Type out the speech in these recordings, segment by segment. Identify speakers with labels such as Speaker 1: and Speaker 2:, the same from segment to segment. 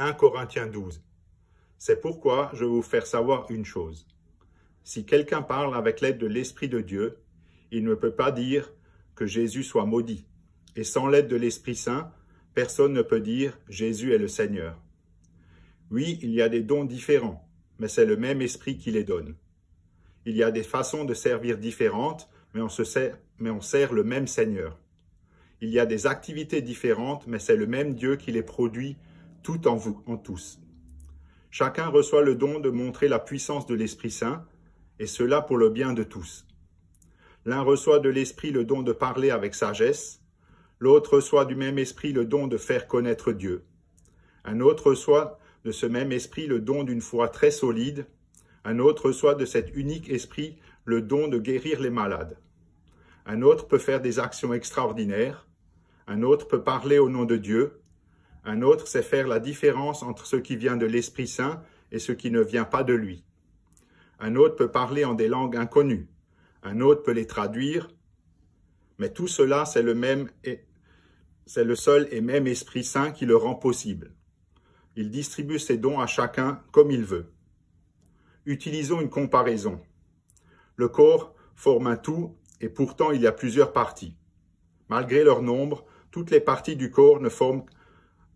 Speaker 1: 1 Corinthiens 12. C'est pourquoi je vais vous faire savoir une chose. Si quelqu'un parle avec l'aide de l'Esprit de Dieu, il ne peut pas dire que Jésus soit maudit. Et sans l'aide de l'Esprit Saint, personne ne peut dire Jésus est le Seigneur. Oui, il y a des dons différents, mais c'est le même Esprit qui les donne. Il y a des façons de servir différentes, mais on sert le même Seigneur. Il y a des activités différentes, mais c'est le même Dieu qui les produit tout en vous, en tous. Chacun reçoit le don de montrer la puissance de l'Esprit Saint, et cela pour le bien de tous. L'un reçoit de l'Esprit le don de parler avec sagesse, l'autre reçoit du même Esprit le don de faire connaître Dieu. Un autre reçoit de ce même Esprit le don d'une foi très solide, un autre reçoit de cet unique Esprit le don de guérir les malades. Un autre peut faire des actions extraordinaires, un autre peut parler au nom de Dieu, un autre sait faire la différence entre ce qui vient de l'Esprit Saint et ce qui ne vient pas de lui. Un autre peut parler en des langues inconnues, un autre peut les traduire, mais tout cela c'est le seul et même Esprit Saint qui le rend possible. Il distribue ses dons à chacun comme il veut. Utilisons une comparaison. Le corps forme un tout et pourtant il y a plusieurs parties. Malgré leur nombre, toutes les parties du corps ne forment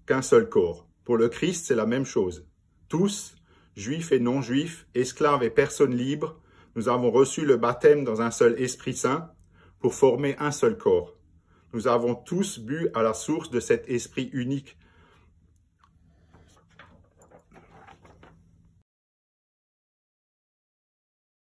Speaker 1: qu'un seul corps. Pour le Christ, c'est la même chose. Tous, juifs et non-juifs, esclaves et personnes libres, nous avons reçu le baptême dans un seul Esprit Saint pour former un seul corps. Nous avons tous bu à la source de cet Esprit unique